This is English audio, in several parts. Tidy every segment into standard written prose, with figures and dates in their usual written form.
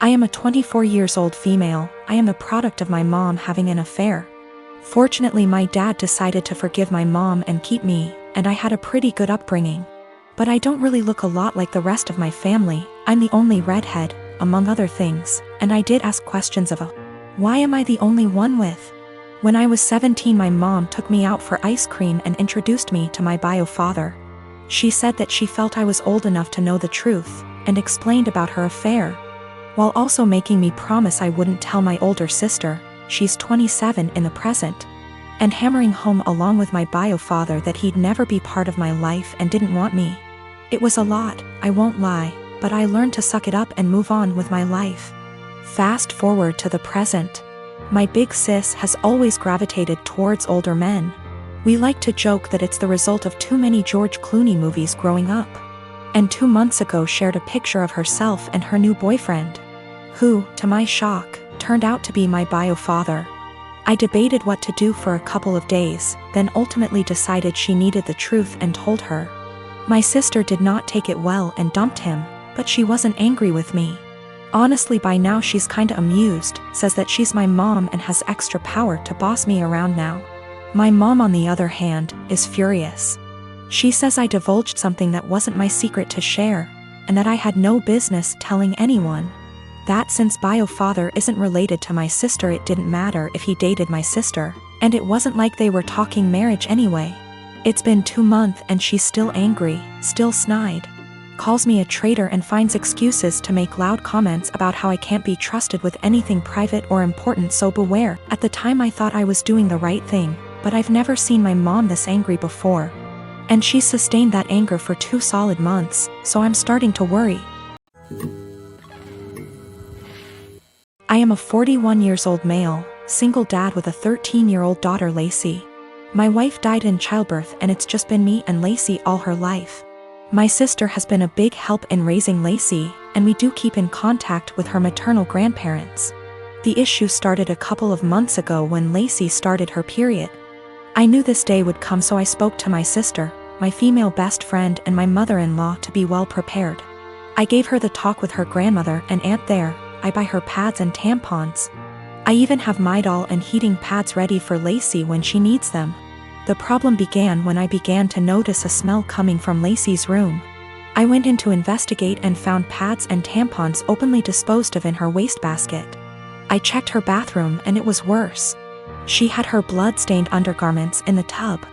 I am a 24 years old female. I am the product of my mom having an affair. Fortunately, my dad decided to forgive my mom and keep me, and I had a pretty good upbringing. But I don't really look a lot like the rest of my family. I'm the only redhead, among other things, and I did ask questions of why am I the only one with? When I was 17, my mom took me out for ice cream and introduced me to my bio father. She said that she felt I was old enough to know the truth, and explained about her affair, while also making me promise I wouldn't tell my older sister, she's 27 in the present, and hammering home along with my bio father that he'd never be part of my life and didn't want me. It was a lot, I won't lie, but I learned to suck it up and move on with my life. Fast forward to the present. My big sis has always gravitated towards older men. We like to joke that it's the result of too many George Clooney movies growing up. And 2 months ago shared a picture of herself and her new boyfriend, who, to my shock, turned out to be my bio father. I debated what to do for a couple of days, then ultimately decided she needed the truth and told her. My sister did not take it well and dumped him, but she wasn't angry with me. Honestly, by now she's kinda amused, says that she's my mom and has extra power to boss me around now. My mom, on the other hand, is furious. She says I divulged something that wasn't my secret to share, and that I had no business telling anyone. That since bio father isn't related to my sister, it didn't matter if he dated my sister, and it wasn't like they were talking marriage anyway. It's been 2 months and she's still angry, still snide. Calls me a traitor and finds excuses to make loud comments about how I can't be trusted with anything private or important, so beware. At the time I thought I was doing the right thing, but I've never seen my mom this angry before. And she's sustained that anger for 2 solid months, so I'm starting to worry. I am a 41 years old male, single dad with a 13-year-old daughter, Lacey. My wife died in childbirth and it's just been me and Lacey all her life. My sister has been a big help in raising Lacey, and we do keep in contact with her maternal grandparents. The issue started a couple of months ago when Lacey started her period. I knew this day would come, so I spoke to my sister, my female best friend, and my mother-in-law to be well prepared. I gave her the talk with her grandmother and aunt there. I buy her pads and tampons. I even have Midol and heating pads ready for Lacey when she needs them. The problem began when I began to notice a smell coming from Lacey's room. I went in to investigate and found pads and tampons openly disposed of in her wastebasket. I checked her bathroom and it was worse. She had her blood-stained undergarments in the tub.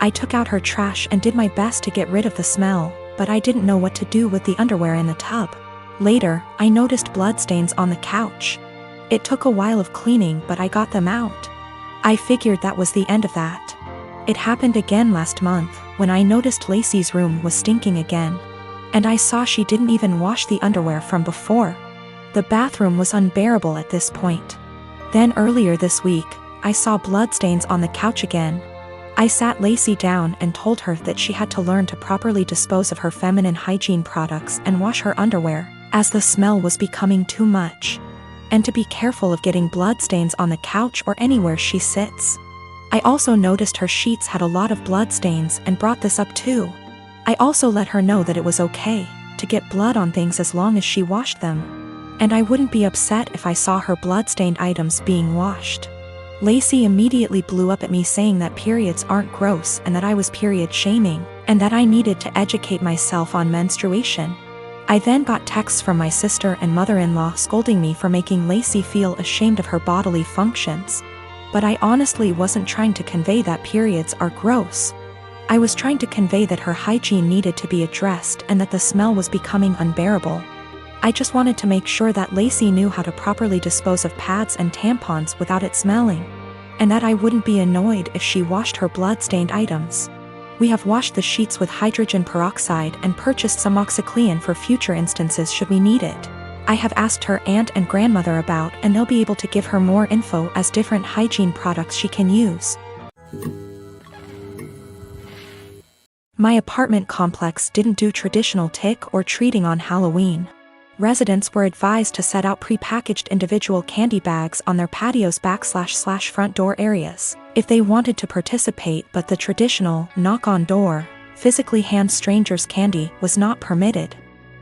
I took out her trash and did my best to get rid of the smell, but I didn't know what to do with the underwear in the tub. Later, I noticed bloodstains on the couch. It took a while of cleaning, but I got them out. I figured that was the end of that. It happened again last month, when I noticed Lacey's room was stinking again. And I saw she didn't even wash the underwear from before. The bathroom was unbearable at this point. Then earlier this week, I saw bloodstains on the couch again. I sat Lacey down and told her that she had to learn to properly dispose of her feminine hygiene products and wash her underwear, as the smell was becoming too much. And to be careful of getting bloodstains on the couch or anywhere she sits. I also noticed her sheets had a lot of bloodstains and brought this up too. I also let her know that it was okay to get blood on things as long as she washed them. And I wouldn't be upset if I saw her bloodstained items being washed. Lacey immediately blew up at me, saying that periods aren't gross and that I was period shaming, and that I needed to educate myself on menstruation. I then got texts from my sister and mother-in-law scolding me for making Lacey feel ashamed of her bodily functions. But I honestly wasn't trying to convey that periods are gross. I was trying to convey that her hygiene needed to be addressed and that the smell was becoming unbearable. I just wanted to make sure that Lacey knew how to properly dispose of pads and tampons without it smelling, and that I wouldn't be annoyed if she washed her blood-stained items. We have washed the sheets with hydrogen peroxide and purchased some OxyClean for future instances should we need it. I have asked her aunt and grandmother about, and they'll be able to give her more info as different hygiene products she can use. My apartment complex didn't do traditional trick or treating on Halloween. Residents were advised to set out pre-packaged individual candy bags on their patios /front door areas if they wanted to participate, but the traditional knock on door, physically hand strangers candy was not permitted.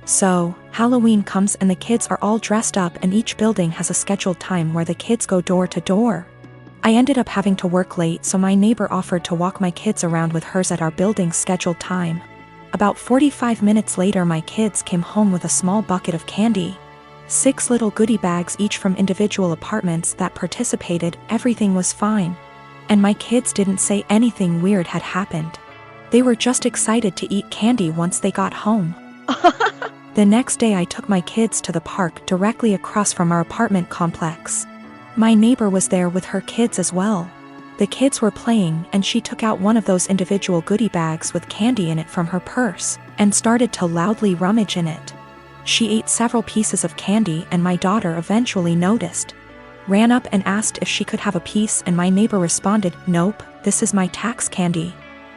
So, Halloween comes and the kids are all dressed up and each building has a scheduled time where the kids go door to door. I ended up having to work late, so my neighbor offered to walk my kids around with hers at our building's scheduled time. About 45 minutes later, my kids came home with a small bucket of candy. 6 little goodie bags each from individual apartments that participated. Everything was fine. And my kids didn't say anything weird had happened. They were just excited to eat candy once they got home. The next day I took my kids to the park directly across from our apartment complex. My neighbor was there with her kids as well. The kids were playing and she took out one of those individual goodie bags with candy in it from her purse and started to loudly rummage in it. She ate several pieces of candy and my daughter eventually noticed. Ran up and asked if she could have a piece, and my neighbor responded, "Nope, this is my tax candy.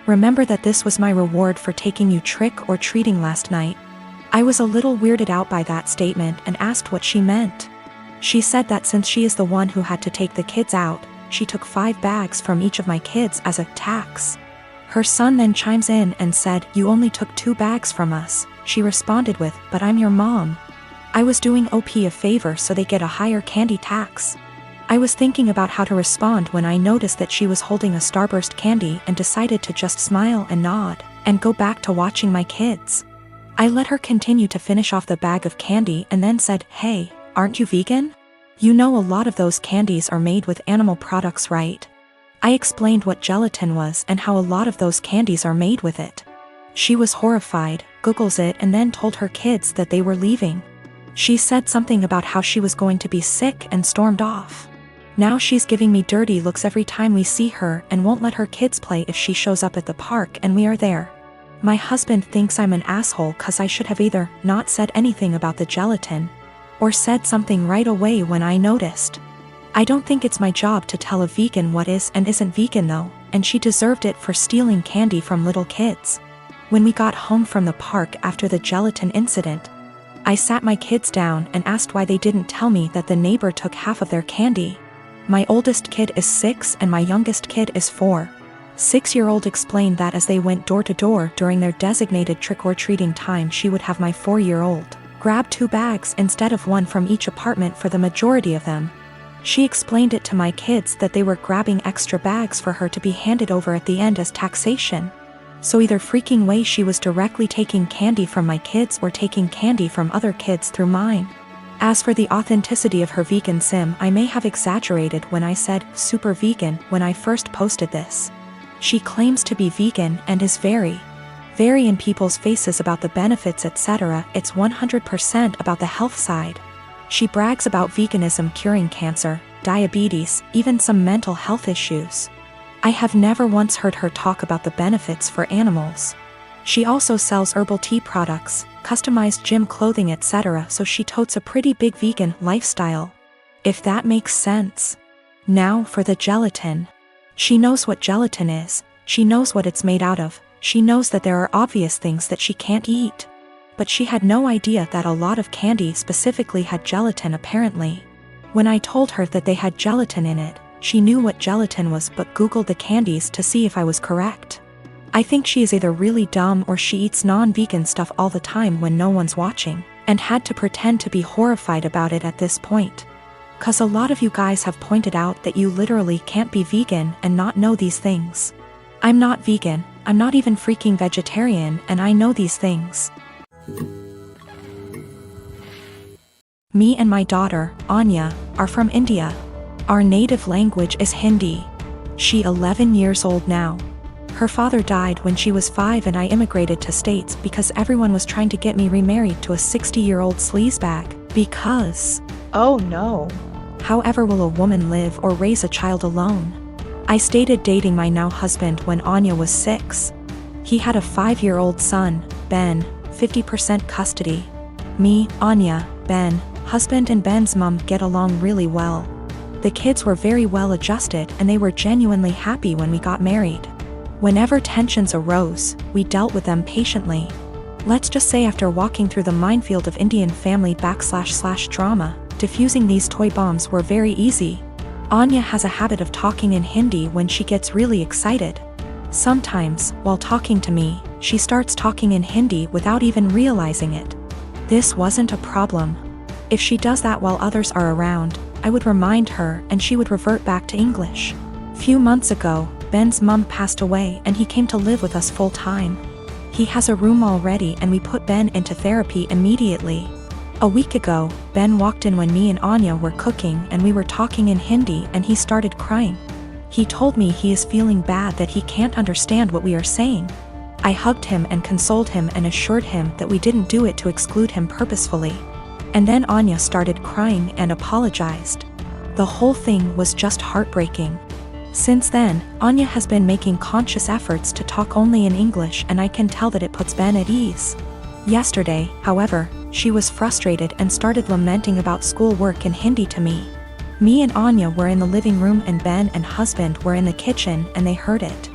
Remember that this was my reward for taking you trick or treating last night." I was a little weirded out by that statement and asked what she meant. She said that since she is the one who had to take the kids out, she took 5 bags from each of my kids as a tax. Her son then chimes in and said, "You only took 2 bags from us." She responded with, "But I'm your mom." I was doing OP a favor so they get a higher candy tax. I was thinking about how to respond when I noticed that she was holding a Starburst candy and decided to just smile and nod and go back to watching my kids. I let her continue to finish off the bag of candy and then said, "Hey, aren't you vegan? You know a lot of those candies are made with animal products, right?" I explained what gelatin was and how a lot of those candies are made with it. She was horrified, Googles it, and then told her kids that they were leaving. She said something about how she was going to be sick and stormed off. Now she's giving me dirty looks every time we see her and won't let her kids play if she shows up at the park and we are there. My husband thinks I'm an asshole cause I should have either not said anything about the gelatin or said something right away when I noticed. I don't think it's my job to tell a vegan what is and isn't vegan though, and she deserved it for stealing candy from little kids. When we got home from the park after the gelatin incident, I sat my kids down and asked why they didn't tell me that the neighbor took half of their candy. My oldest kid is 6 and my youngest kid is 4. 6-year-old explained that as they went door to door during their designated trick-or-treating time, she would have my 4-year-old grab 2 bags instead of 1 from each apartment for the majority of them. She explained it to my kids that they were grabbing extra bags for her to be handed over at the end as taxation. So either freaking way she was directly taking candy from my kids or taking candy from other kids through mine. As for the authenticity of her vegan sim, I may have exaggerated when I said super vegan when I first posted this. She claims to be vegan and is very in people's faces about the benefits, etc. It's 100% about the health side. She brags about veganism curing cancer, diabetes, even some mental health issues. I have never once heard her talk about the benefits for animals. She also sells herbal tea products, customized gym clothing, etc., so she totes a pretty big vegan lifestyle. If that makes sense. Now for the gelatin. She knows what gelatin is, she knows what it's made out of, she knows that there are obvious things that she can't eat. But she had no idea that a lot of candy specifically had gelatin apparently. When I told her that they had gelatin in it, she knew what gelatin was but Googled the candies to see if I was correct. I think she is either really dumb or she eats non-vegan stuff all the time when no one's watching, and had to pretend to be horrified about it at this point. Cause a lot of you guys have pointed out that you literally can't be vegan and not know these things. I'm not vegan, I'm not even freaking vegetarian, and I know these things. Me and my daughter, Anya, are from India. Our native language is Hindi. She 11 years old now. Her father died when she was 5 and I immigrated to States because everyone was trying to get me remarried to a 60-year-old sleazebag. Because, oh no. However will a woman live or raise a child alone? I started dating my now husband when Anya was 6. He had a 5-year-old son, Ben, 50% custody. Me, Anya, Ben, husband and Ben's mom get along really well. The kids were very well adjusted and they were genuinely happy when we got married. Whenever tensions arose, we dealt with them patiently. Let's just say after walking through the minefield of Indian family / drama, diffusing these toy bombs were very easy. Anya has a habit of talking in Hindi when she gets really excited. Sometimes, while talking to me, she starts talking in Hindi without even realizing it. This wasn't a problem. If she does that while others are around, I would remind her and she would revert back to English. Few months ago, Ben's mum passed away and he came to live with us full time. He has a room already and we put Ben into therapy immediately. A week ago, Ben walked in when me and Anya were cooking and we were talking in Hindi and he started crying. He told me he is feeling bad that he can't understand what we are saying. I hugged him and consoled him and assured him that we didn't do it to exclude him purposefully. And then Anya started crying and apologized. The whole thing was just heartbreaking. Since then, Anya has been making conscious efforts to talk only in English and I can tell that it puts Ben at ease. Yesterday, however, she was frustrated and started lamenting about schoolwork in Hindi to me. Me and Anya were in the living room and Ben and husband were in the kitchen and they heard it.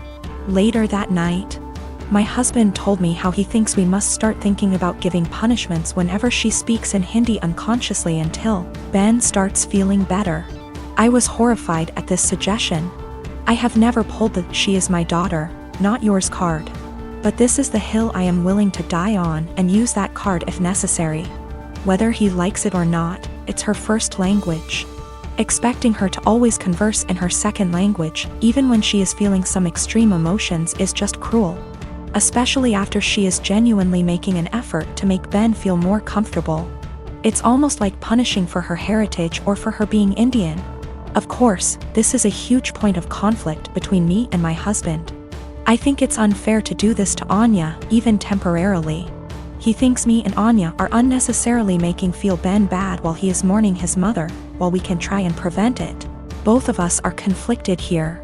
Later that night, my husband told me how he thinks we must start thinking about giving punishments whenever she speaks in Hindi unconsciously until Ben starts feeling better. I was horrified at this suggestion. I have never pulled the "she is my daughter, not yours" card. But this is the hill I am willing to die on and use that card if necessary. Whether he likes it or not, it's her first language. Expecting her to always converse in her second language, even when she is feeling some extreme emotions, is just cruel. Especially after she is genuinely making an effort to make Ben feel more comfortable. It's almost like punishing for her heritage or for her being Indian. Of course, this is a huge point of conflict between me and my husband. I think it's unfair to do this to Anya, even temporarily. He thinks me and Anya are unnecessarily making feel Ben bad while he is mourning his mother, while we can try and prevent it. Both of us are conflicted here.